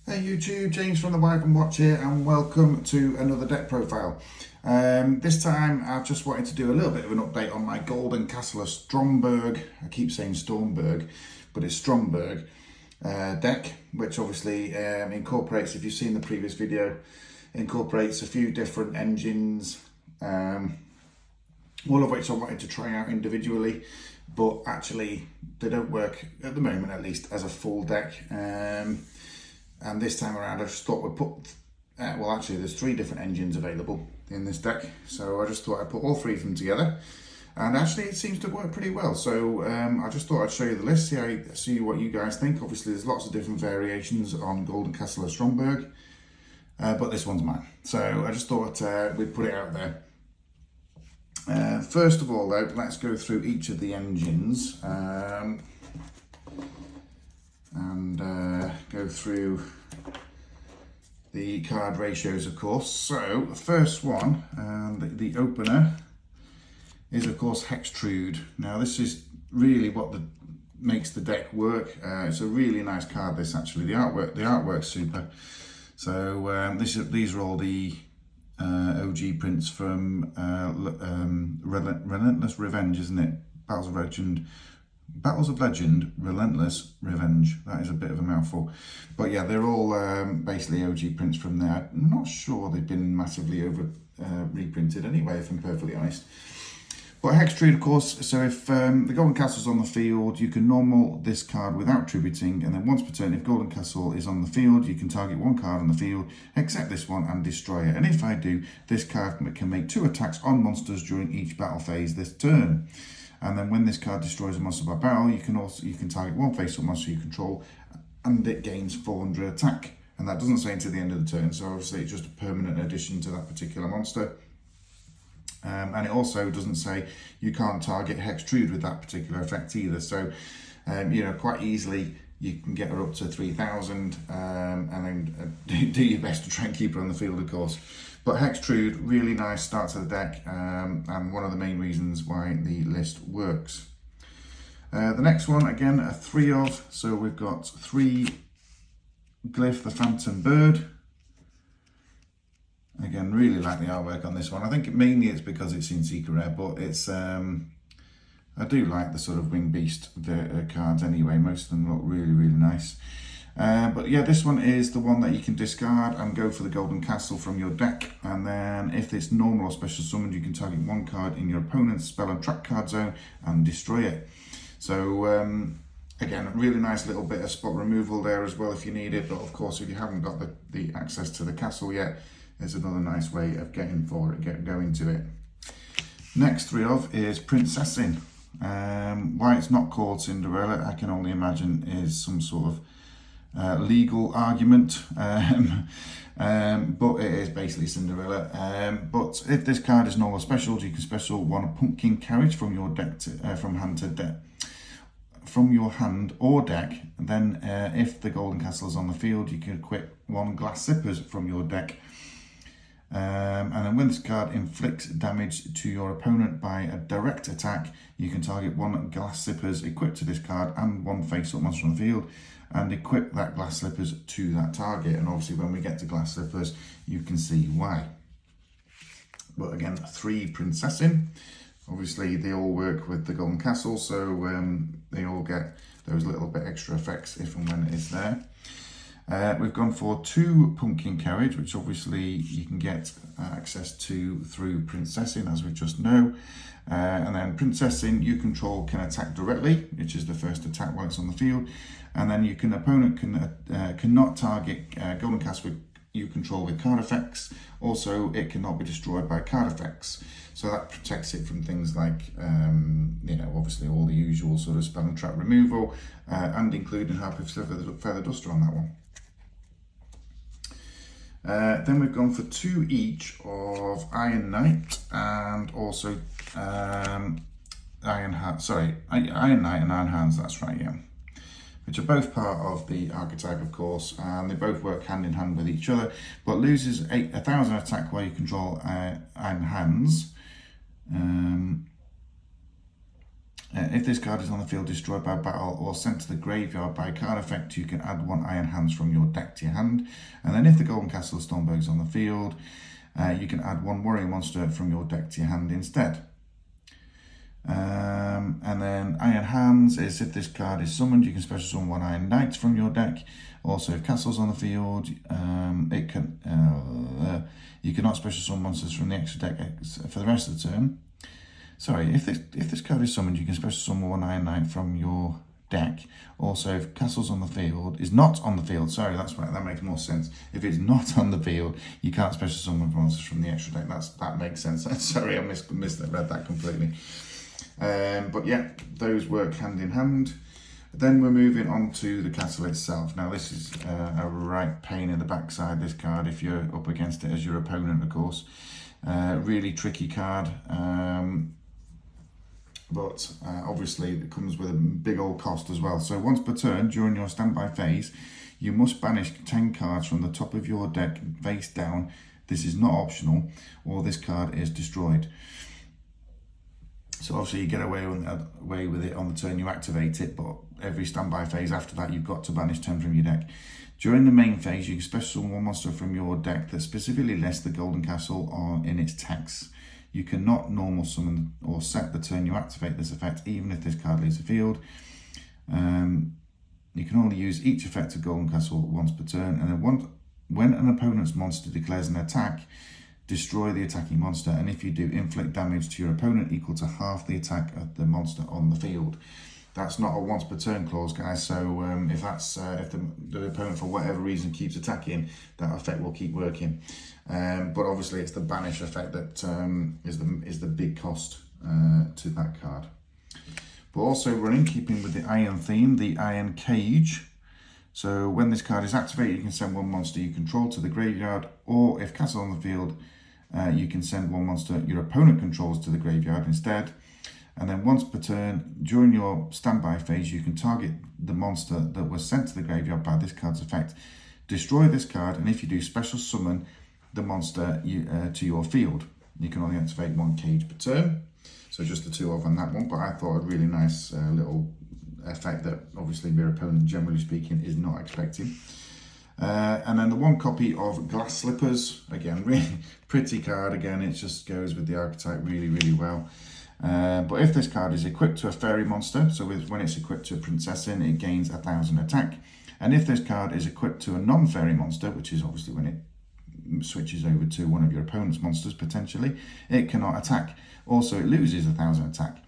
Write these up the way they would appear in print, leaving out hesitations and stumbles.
Hey YouTube, James from the Wipe and Watch here, and welcome to another deck profile. This time I've just wanted to do a little bit of an update on my Golden Castle of Stromberg. I keep saying Stromberg, but it's Stromberg deck, which obviously incorporates, if you've seen the previous video, incorporates a few different engines, all of which I wanted to try out individually, but actually they don't work at the moment, at least, as a full deck. And this time around I just thought we'd put, well actually there's 3 different engines available in this deck, so I just thought I'd put all 3 of them together, and actually it seems to work pretty well. So I just thought I'd show you the list, see what you guys think. Obviously there's lots of different variations on Golden Castle of Stromberg, but this one's mine, so I just thought we'd put it out there. First of all though, let's go through each of the engines and go through the card ratios, of course. So the first one, the opener, is of course Hextrude. Now this is really what makes the deck work. It's a really nice card, this, actually. The artwork's super. So these are all the OG prints from Relentless Revenge, isn't it? Battles of Legend, Relentless Revenge. That is a bit of a mouthful. But yeah, they're all basically OG prints from there. I'm not sure they've been massively reprinted anyway, if I'm perfectly honest. But Hextrude, of course, so if the Golden Castle's on the field, you can normal this card without tributing, and then once per turn, if Golden Castle is on the field, you can target one card on the field, except this one, and destroy it. And if I do, this card can make 2 attacks on monsters during each battle phase this turn. And then when this card destroys a monster by battle, you can target one face-up monster you control, and it gains 400 attack. And that doesn't say until the end of the turn, so obviously it's just a permanent addition to that particular monster. And it also doesn't say you can't target Hextrude with that particular effect either. So, you know, quite easily you can get her up to 3,000, and then do your best to try and keep her on the field, of course. But Hextrude, really nice start to the deck, and one of the main reasons why the list works. The next one, again, a 3 of, so we've got 3 Glyph the Phantom Bird. Again, really like the artwork on this one. I think mainly it's because it's in Secret Rare, but it's I do like the sort of Wing Beast cards anyway. Most of them look really, really nice. But yeah, this one is the one that you can discard and go for the Golden Castle from your deck. And then if it's normal or special summoned, you can target one card in your opponent's spell and trap card zone and destroy it. So again, a really nice little bit of spot removal there as well if you need it. But of course, if you haven't got the access to the castle yet, there's another nice way of going to it. Next 3 of is Princessin. Why it's not called Cinderella, I can only imagine is some sort of legal argument, but it is basically Cinderella. But if this card is normal special, you can special one pumpkin carriage from your deck from your hand or deck. And then if the Golden Castle is on the field, you can equip 1 Glass Slippers from your deck. And then when this card inflicts damage to your opponent by a direct attack, you can target 1 Glass Slippers equipped to this card and 1 face-up monster on the field, and equip that Glass Slippers to that target. And obviously when we get to Glass Slippers, you can see why. But again, 3 Princessin. Obviously they all work with the Golden Castle, so they all get those little bit extra effects if and when it is there. We've gone for 2 Pumpkin Carriage, which obviously you can get access to through Princessin, as we just know. And then Princessin you control can attack directly, which is the first attack while it's on the field. And then opponent cannot target Golden Castle you control with card effects. Also, it cannot be destroyed by card effects. So that protects it from things like, you know, obviously all the usual sort of spell and trap removal, and including Harp of Feather Duster on that one. Then we've gone for 2 each of Iron Knight and also Iron Knight and Iron Hands, that's right, yeah. Which are both part of the archetype, of course, and they both work hand in hand with each other, but loses 1,000 attack while you control Iron Hands. If this card is on the field destroyed by battle or sent to the graveyard by a card effect, you can add 1 Iron Hands from your deck to your hand. And then if the Golden Castle of Stromberg is on the field, you can add 1 Warrior Monster from your deck to your hand instead. And then Iron Hands is if this card is summoned, you can special summon 1 Iron Knight from your deck. Also, if Castle's on the field, you cannot special summon monsters from the extra deck for the rest of the turn. Sorry, if this card is summoned, you can special summon 1 Iron Knight from your deck. Also, if Castle's on the field, is not on the field, sorry, that's right, that makes more sense. If it's not on the field, you can't special summon monsters from the extra deck. That makes sense. Sorry, I misread that completely. But yeah, those work hand in hand. Then we're moving on to the castle itself. Now this is a right pain in the backside, this card, if you're up against it as your opponent, of course. Really tricky card. But obviously it comes with a big old cost as well. So once per turn, during your standby phase, you must banish 10 cards from the top of your deck face down. This is not optional, or this card is destroyed. So obviously you get away with it on the turn you activate it, but every standby phase after that you've got to banish 10 from your deck. During the main phase, you can special summon 1 monster from your deck that specifically lists the Golden Castle in its text. You cannot normal summon or set the turn you activate this effect, even if this card leaves the field. You can only use each effect of Golden Castle once per turn, and then when an opponent's monster declares an attack, destroy the attacking monster, and if you do, inflict damage to your opponent equal to half the attack of the monster on the field. That's not a once per turn clause, guys, so if the opponent for whatever reason keeps attacking, that effect will keep working. But obviously it's the banish effect that is the big cost to that card. But also running, keeping with the iron theme, the Iron Cage. So when this card is activated, you can send 1 monster you control to the graveyard, or if Castle on the field, you can send 1 monster your opponent controls to the graveyard instead. And then once per turn, during your standby phase, you can target the monster that was sent to the graveyard by this card's effect. Destroy this card, and if you do, special summon the monster to your field. You can only activate 1 cage per turn. So just the 2 of on that one, but I thought a really nice little effect that obviously your opponent, generally speaking, is not expecting. And then the 1 copy of Glass Slippers, again, really pretty card. Again, it just goes with the archetype really, really well. But if this card is equipped to a fairy monster, so when it's equipped to a princessin, it gains 1000 attack. And if this card is equipped to a non-fairy monster, which is obviously when it switches over to one of your opponent's monsters potentially, it cannot attack. Also, it loses 1000 attack.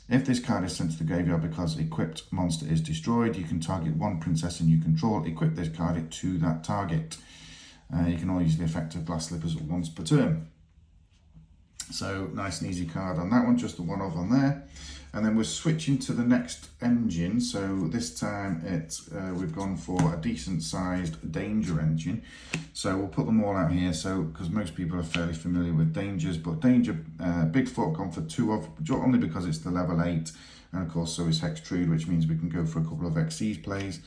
If this card is sent to the graveyard because equipped monster is destroyed, you can target 1 princessin you control, equip this card to that target. You can only use the effect of Glass Slippers once per turn. So nice and easy card on that one, just the 1 of on there. And then we're switching to the next engine. So this time we've gone for a decent sized Danger engine. So we'll put them all out here. So because most people are fairly familiar with Dangers, but Danger, Bigfoot gone for 2 of, only because it's the level 8. And of course, so is Hextrude, which means we can go for a couple of Xyz plays.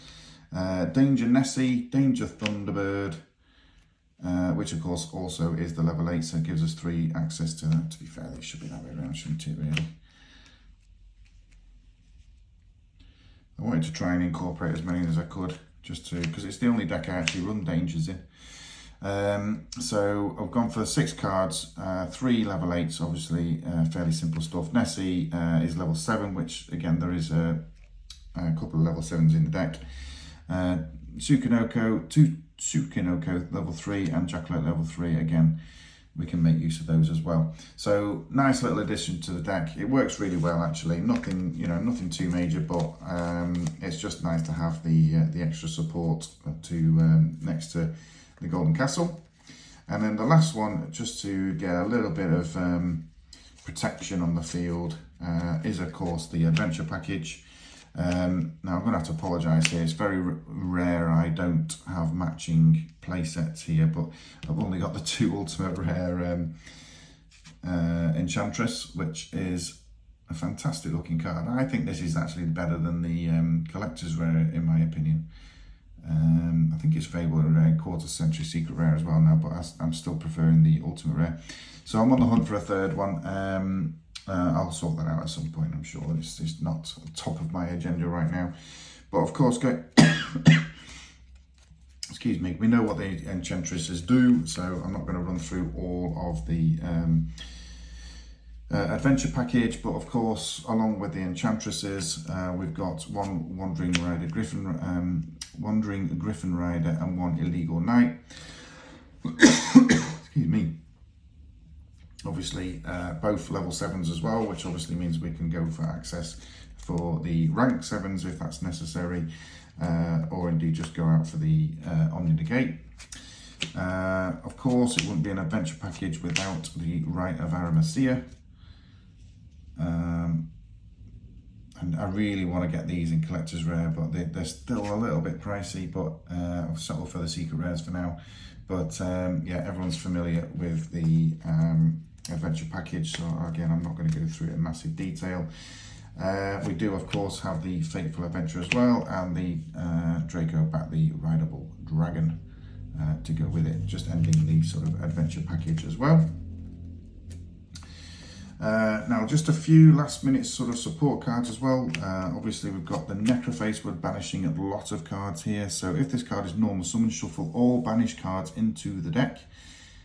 Danger Nessie, Danger Thunderbird, which of course also is the level 8, so it gives us 3 access to that. To be fair, it should be that way around, shouldn't it, really? I wanted to try and incorporate as many as I could, just to, because it's the only deck I actually run Dangers in. So I've gone for 6 cards, 3 level 8s, obviously, fairly simple stuff. Nessie is level 7, which again, there is a couple of level 7s in the deck. Tsukinoko, 2 Tsukinoko level 3 and Chocolate level 3, again, we can make use of those as well. So nice little addition to the deck. It works really well, actually. Nothing, nothing too major, but it's just nice to have the extra support next to the Golden Castle. And then the last one, just to get a little bit of protection on the field, is of course the Adventure Package. Now I'm going to have to apologise here, it's very rare I don't have matching play sets here, but I've only got the 2 Ultimate Rare Enchantress, which is a fantastic looking card. I think this is actually better than the Collector's Rare in my opinion. I think it's Fable Rare, Quarter Century Secret Rare as well now, but I'm still preferring the Ultimate Rare. So I'm on the hunt for a 3rd one. I'll sort that out at some point, I'm sure. It's not top of my agenda right now. But of course, excuse me, we know what the Enchantresses do, so I'm not going to run through all of the adventure package, but of course, along with the Enchantresses, we've got one Wandering Griffin Rider and one Illegal Knight. Excuse me. Obviously, both level 7s as well, which obviously means we can go for access for the rank 7s if that's necessary, or indeed just go out for the Omni Negate. Of course, it wouldn't be an adventure package without the Rite of Arimathea. And I really want to get these in collector's rare, but they're still a little bit pricey, but I'll settle for the secret rares for now. But yeah, everyone's familiar with the adventure package, so again, I'm not going to go through it in massive detail. We do, of course, have the Fateful Adventure as well, and the Draco Bat, the Rideable Dragon, to go with it, just ending the sort of adventure package as well. Now, just a few last minute sort of support cards as well. Obviously, we've got the Necroface. We're banishing a lot of cards here. So if this card is normal summon, shuffle all banished cards into the deck,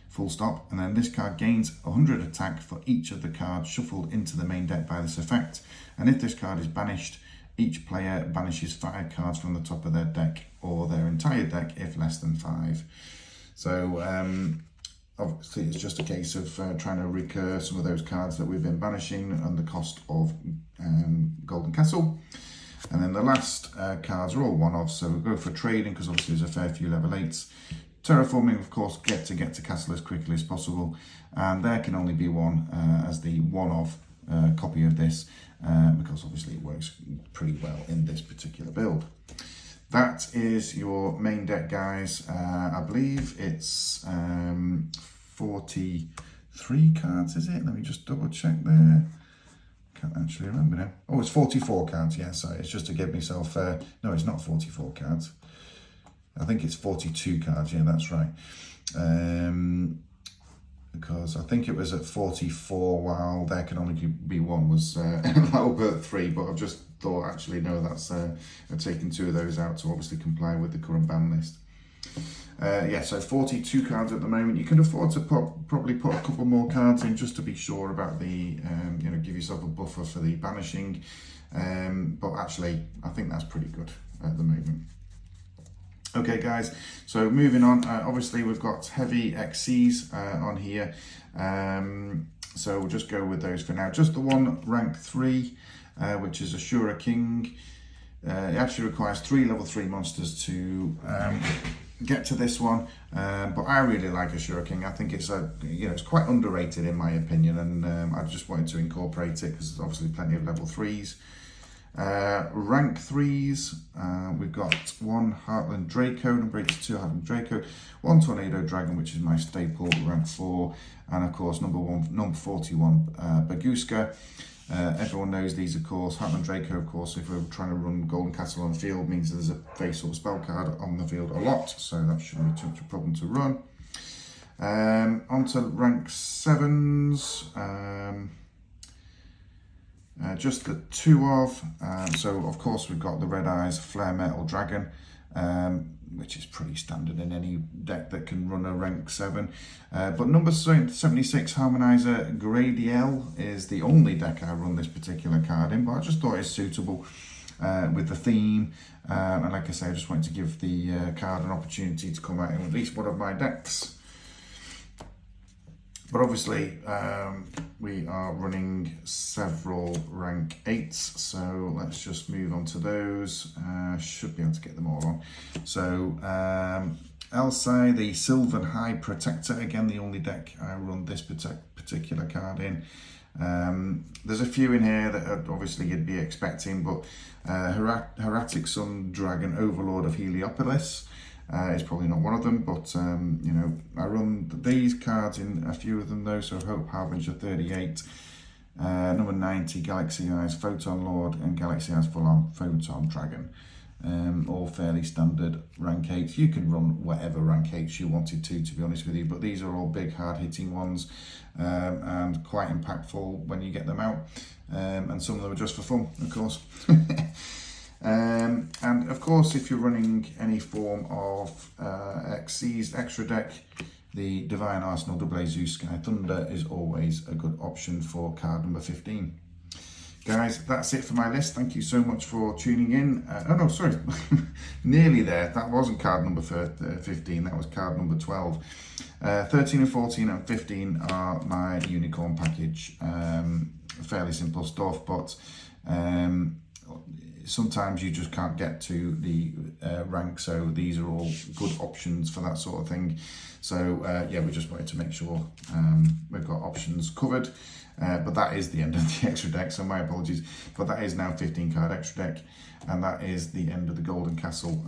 full stop. And then this card gains 100 attack for each of the cards shuffled into the main deck by this effect. And if this card is banished, each player banishes 5 cards from the top of their deck or their entire deck if less than 5. So, obviously, it's just a case of trying to recur some of those cards that we've been banishing and the cost of Golden Castle. And then the last cards are all one-offs, so we'll go for trading because obviously there's a fair few level 8s. Terraforming, of course, get to castle as quickly as possible. And there can only be one as the one-off copy of this because obviously it works pretty well in this particular build. That is your main deck, guys. I believe it's 43 cards, is it? Let me just double check there. Can't actually remember now. Oh, it's 44 cards, yeah, sorry. It's just to give myself, no, it's not 44 cards. I think it's 42 cards, yeah, that's right. Because I think it was at 44, while there can only be one, was Albert 3, but I've just thought, actually, no, that's I've taken 2 of those out to obviously comply with the current ban list. Yeah, so 42 cards at the moment. You can afford to probably put a couple more cards in just to be sure about the, you know, give yourself a buffer for the banishing. But actually, I think that's pretty good at the moment. Okay, guys, so moving on. Obviously, we've got heavy XCs on here. So we'll just go with those for now. Just the one rank 3, which is Ashura King. It actually requires 3 level 3 monsters to get to this one, but I really like Ashura King. I think it's it's quite underrated in my opinion, and I just wanted to incorporate it because there's obviously plenty of level 3s. Rank 3s, we've got 1 Heartland Draco, number 82 Heartland Draco, 1 Tornado Dragon, which is my staple, rank 4, and of course number 41 Baguska. Everyone knows these, of course. Heartland Draco, of course, if we're trying to run Golden Castle on the field, means there's a face or spell card on the field a lot, so that shouldn't be too much of a problem to run. On to rank 7s. Just the 2 of, so of course we've got the Red Eyes Flare Metal Dragon, which is pretty standard in any deck that can run a rank 7. But number 76 Harmonizer Gradiel is the only deck I run this particular card in, but I just thought it's suitable with the theme. And like I say, I just wanted to give the card an opportunity to come out in at least one of my decks. But obviously, we are running several rank 8s, so let's just move on to those. Should be able to get them all on. So, Elsai, the Sylvan High Protector, again, the only deck I run this particular card in. There's a few in here that obviously you'd be expecting, but Hieratic Sun Dragon, Overlord of Heliopolis, is probably not one of them, but you know, I run these cards in a few of them though. So Hope Harbinger 38, number 90 Galaxy Eyes Photon Lord, and Galaxy Eyes Full On Photon Dragon. all fairly standard rank 8s. You can run whatever rank 8s you wanted to be honest with you, but these are all big hard hitting ones, and quite impactful when you get them out, and some of them are just for fun, of course. And of course, if you're running any form of XC's extra deck, the Divine Arsenal AA Zeus Sky Thunder is always a good option for card number 15. Guys, that's it for my list. Thank you so much for tuning in. Oh no, sorry, nearly there. That wasn't card number 15, that was card number 12. 13 and 14 and 15 are my unicorn package. Fairly simple stuff, but sometimes you just can't get to the rank, so these are all good options for that sort of thing. So yeah, we just wanted to make sure we've got options covered, but that is the end of the extra deck, so my apologies, but that is now 15 card extra deck, and that is the end of the Golden Castle.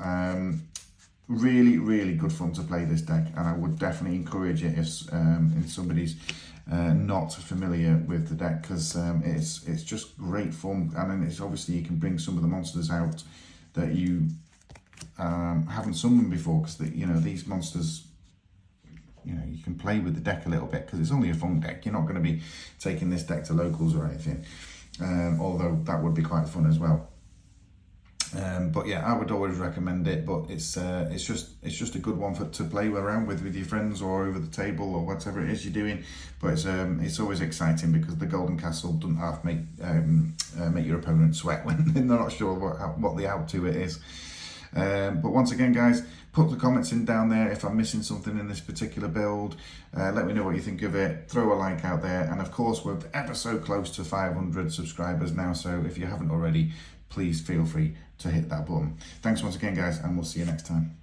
Really good fun to play this deck, and I would definitely encourage it if somebody's not familiar with the deck, because it's just great fun, and then it's obviously you can bring some of the monsters out that you haven't summoned before, because these monsters, you can play with the deck a little bit, because it's only a fun deck. You're not going to be taking this deck to locals or anything, although that would be quite fun as well. But yeah, I would always recommend it, but it's just a good one to play around with your friends or over the table or whatever it is you're doing. But it's always exciting, because the Golden Castle doesn't half make your opponent sweat when they're not sure what the out to it is. But once again, guys, put the comments in down there if I'm missing something in this particular build. Let me know what you think of it. Throw a like out there, and of course we're ever so close to 500 subscribers now, so if you haven't already, please feel free to hit that button. Thanks once again, guys, and we'll see you next time.